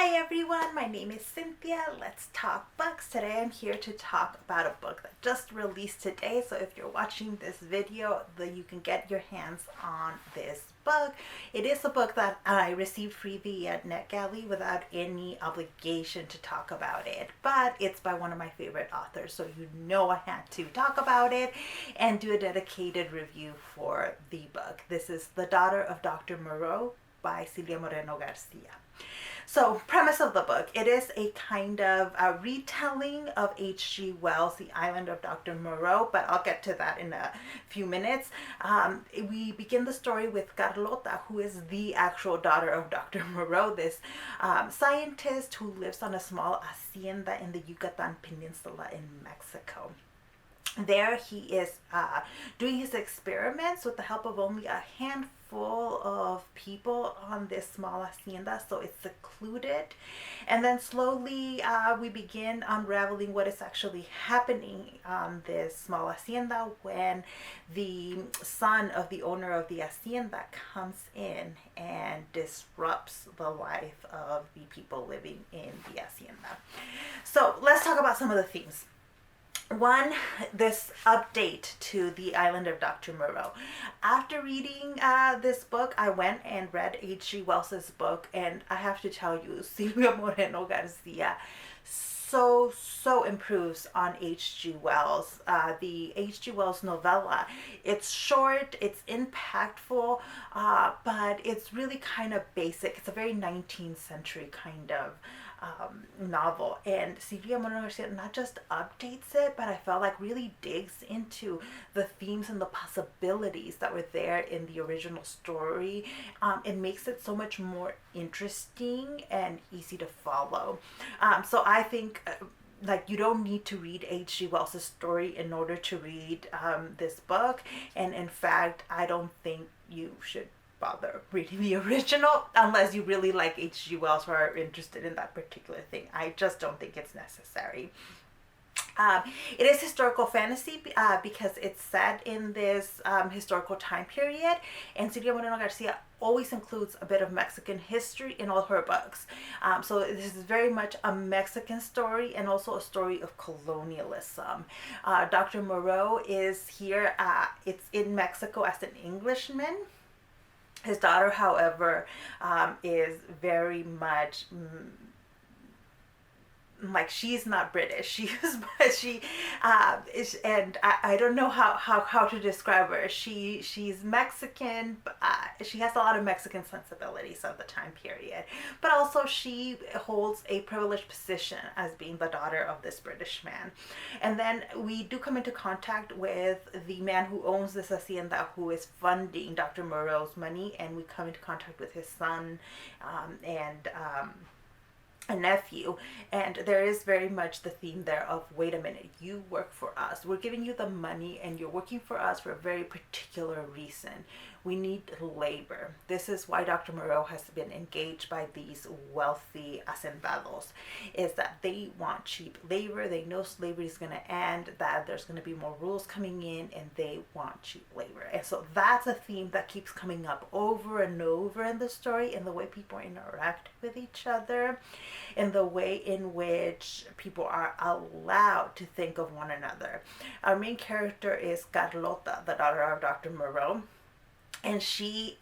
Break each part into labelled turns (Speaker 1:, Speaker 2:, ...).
Speaker 1: Hi everyone, my name is Cynthia. Let's talk books. Today I'm here to talk about a book that just released today. So if you're watching this video, you can get your hands on this book. It is a book that I received free via NetGalley without any obligation to talk about it. But it's by one of my favorite authors, so you know I had to talk about it and do a dedicated review for the book. This is The Daughter of Dr. Moreau by Silvia Moreno-Garcia. So, premise of the book, it is a kind of a retelling of H.G. Wells' The Island of Dr. Moreau, but I'll get to that in a few minutes. We begin the story with Carlota, who is the actual daughter of Dr. Moreau, this scientist who lives on a small hacienda in the Yucatan Peninsula in Mexico. There he is doing his experiments with the help of only a handful of people on this small hacienda, so it's secluded. And then slowly we begin unraveling what is actually happening on this small hacienda when the son of the owner of the hacienda comes in and disrupts the life of the people living in the hacienda. So let's talk about some of the themes. One, this update to the island of Dr. Moreau. After reading this book, I went and read H.G. Wells' book, and I have to tell you, Silvia Moreno-Garcia so improves on H.G. Wells. The H.G. Wells novella, it's short, it's impactful, but it's really kind of basic. It's a very 19th century kind of novel, and Silvia Moreno-Garcia not just updates it, but I felt like really digs into the themes and the possibilities that were there in the original story. It makes it so much more interesting and easy to follow. So I think you don't need to read H.G. Wells' story in order to read this book, and in fact I don't think you should bother reading the original unless you really like H.G. Wells or are interested in that particular thing. I just don't think it's necessary. It is historical fantasy because it's set in this historical time period, and Silvia Moreno-Garcia always includes a bit of Mexican history in all her books. So this is very much a Mexican story and also a story of colonialism. Dr. Moreau is here, it's in Mexico as an Englishman. His daughter, however, is very much like she's not British. She is, but she is, and I don't know how to describe her. She's Mexican. She has a lot of Mexican sensibilities of the time period, but also she holds a privileged position as being the daughter of this British man. And then we do come into contact with the man who owns this hacienda, who is funding Dr. Moreau's money, and we come into contact with his son and a nephew, and there is very much the theme there of, wait a minute, you work for us, we're giving you the money and you're working for us for a very particular reason. We need labor. This is why Dr. Moreau has been engaged by these wealthy hacendados, is that they want cheap labor. They know slavery is going to end, that there's going to be more rules coming in, and they want cheap labor. And so that's a theme that keeps coming up over and over in the story, in the way people interact with each other, in the way in which people are allowed to think of one another. Our main character is Carlota, the daughter of Dr. Moreau. And she,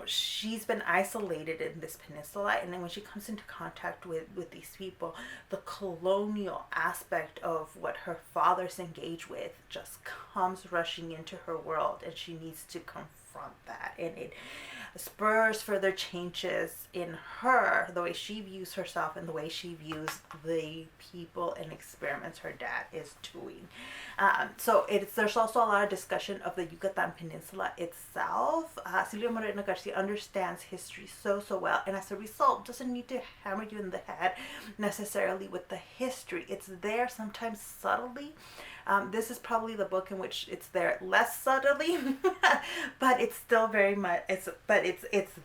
Speaker 1: she's been isolated in this peninsula, and then when she comes into contact with these people, the colonial aspect of what her father's engaged with just comes rushing into her world, and she needs to confront that, and it spurs further changes in her, the way she views herself and the way she views the people and experiments her dad is doing. So there's also a lot of discussion of the Yucatan Peninsula itself. Silvia Moreno-Garcia understands history so well, and as a result doesn't need to hammer you in the head necessarily with the history. It's there sometimes subtly. This is probably the book in which it's there less subtly, but it's still very much, it's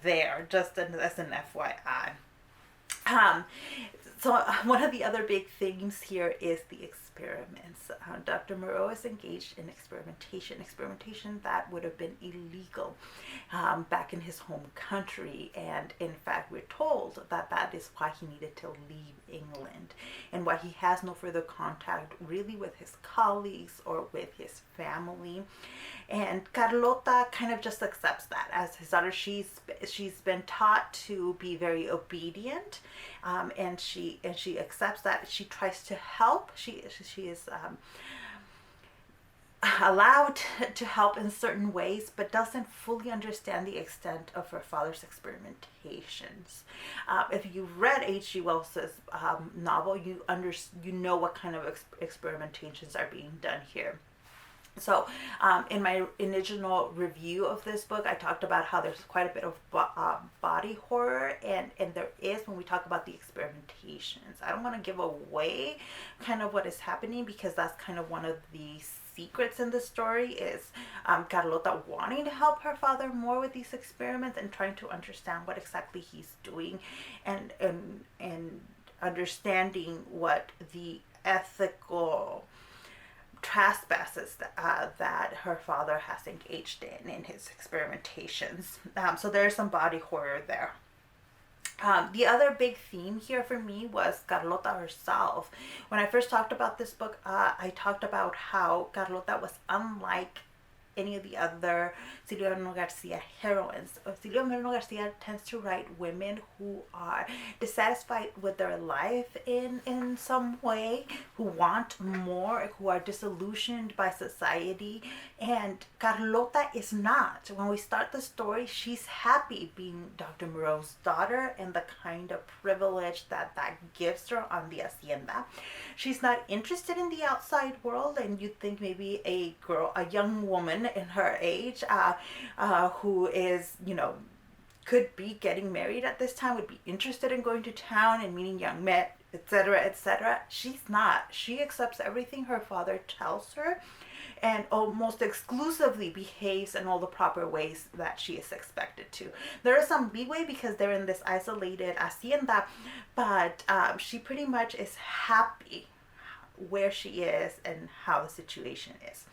Speaker 1: there, just as an FYI. So one of the other big themes here is the experiments. Dr. Moreau is engaged in experimentation that would have been illegal back in his home country. And in fact, we're told that that is why he needed to leave England and why he has no further contact really with his colleagues or with his family. And Carlota kind of just accepts that as his daughter. She's been taught to be very obedient, and she accepts that. She tries to help. She is allowed to help in certain ways, but doesn't fully understand the extent of her father's experimentations. If you've read H.G. Wells's novel, you know what kind of experimentations are being done here. So in my original review of this book, I talked about how there's quite a bit of body horror, and there is when we talk about the experimentations. I don't want to give away kind of what is happening, because that's kind of one of the secrets in the story, is Carlota wanting to help her father more with these experiments and trying to understand what exactly he's doing, and understanding what the ethical trespasses that her father has engaged in his experimentations. So there's some body horror there. The other big theme here for me was Carlota herself. When I first talked about this book, I talked about how Carlota was unlike any of the other Silvia Moreno-Garcia heroines. Silvia Moreno-Garcia tends to write women who are dissatisfied with their life in some way, who want more, who are disillusioned by society, and Carlota is not. When we start the story, she's happy being Dr. Moreau's daughter and the kind of privilege that gives her on the hacienda. She's not interested in the outside world, and you'd think maybe a young woman in her age who is, could be getting married at this time, would be interested in going to town and meeting young men, etc., etc. She's not. She accepts everything her father tells her and almost exclusively behaves in all the proper ways that she is expected to. There is some leeway because they're in this isolated hacienda, but she pretty much is happy where she is and how the situation is.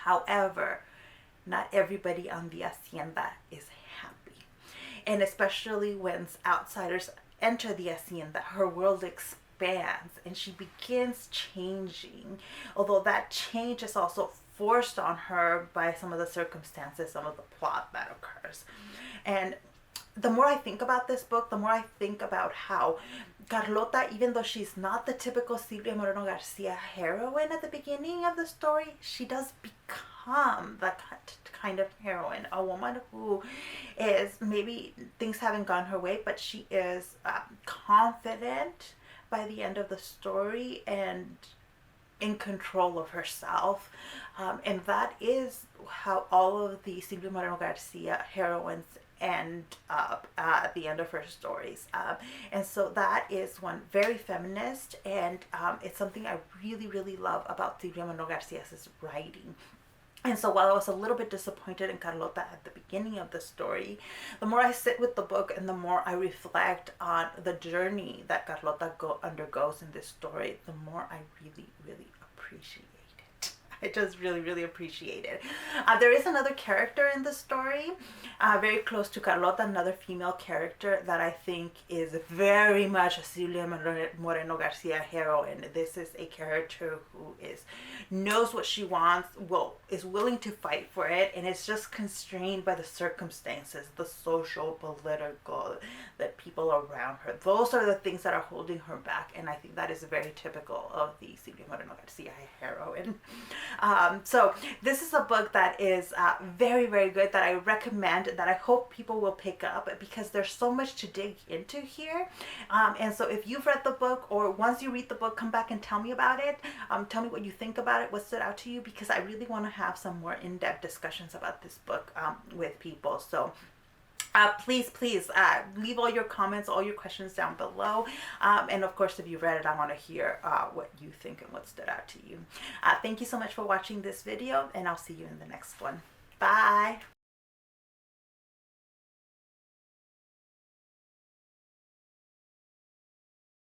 Speaker 1: However, not everybody on the hacienda is happy. And especially when outsiders enter the hacienda, her world expands and she begins changing. Although that change is also forced on her by some of the circumstances, some of the plot that occurs. And the more I think about this book, the more I think about how Carlota, even though she's not the typical Silvia Moreno-Garcia heroine at the beginning of the story, she does become that kind of heroine, a woman who is, maybe things haven't gone her way, but she is confident by the end of the story and in control of herself. And that is how all of the Silvia Moreno-Garcia heroines end up at the end of her stories. And so that is one very feminist, and it's something I really, really love about Silvia Moreno-Garcia's writing. And so while I was a little bit disappointed in Carlota at the beginning of the story, the more I sit with the book and the more I reflect on the journey that Carlota undergoes in this story, the more I really, really appreciate it. I just really, really appreciate it. There is another character in the story, very close to Carlota, another female character that I think is very much a Silvia Moreno-Garcia heroine. This is a character who knows what she wants, is willing to fight for it, and is just constrained by the circumstances, the social, political, the people around her. Those are the things that are holding her back, and I think that is very typical of the Silvia Moreno-Garcia heroine. So this is a book that is very, very good, that I recommend, that I hope people will pick up, because there's so much to dig into here. And so if you've read the book, or once you read the book, come back and tell me about it. Tell me what you think about it, what stood out to you, because I really want to have some more in-depth discussions about this book with people. So please leave all your comments, all your questions down below. And of course, if you read it, I want to hear what you think and what stood out to you. Thank you so much for watching this video, and I'll see you in the next one. Bye.